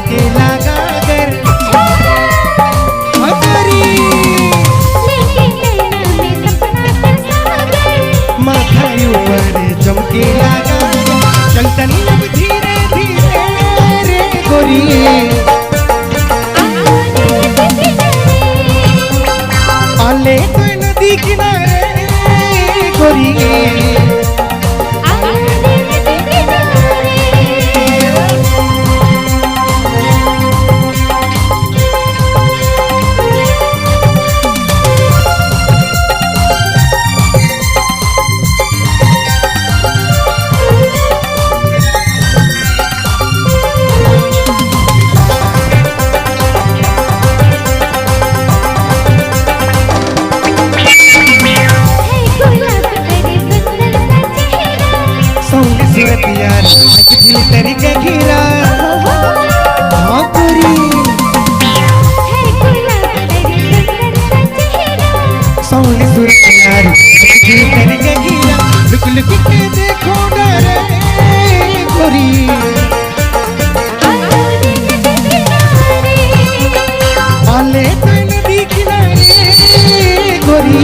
चमकेला गागर माथाई ऊपर चमकेला गागर चलतनी अब धीरे धीरे रे गोरी आले तो नदी किनारे गोरी प्यार दिल तेरी का घिरा हाँ पूरी सोनी सूरत यार दिल तेरी का घिरा लुक लुक के देखो डरे पूरी आले तो नदी किनारे गोरी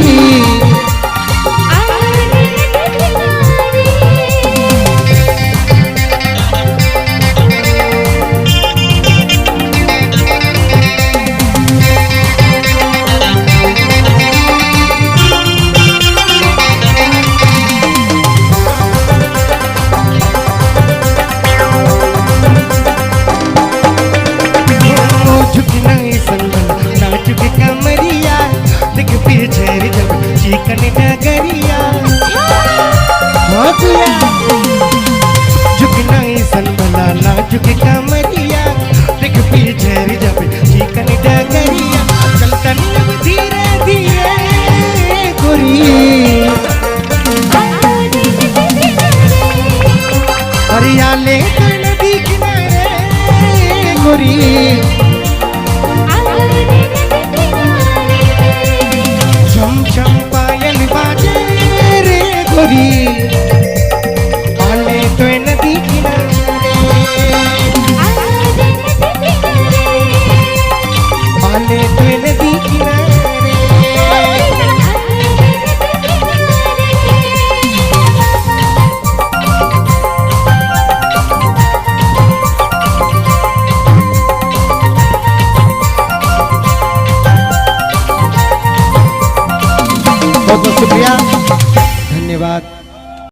चिकन डगरिया झुकना सनबला नाजुक कमरिया देख पीछे जब चिकन डगरिया चलतन अब धीरे धीरे गोरी हरियाले नदी किनारे गोरी चम चम पायल बाजे रे गोरी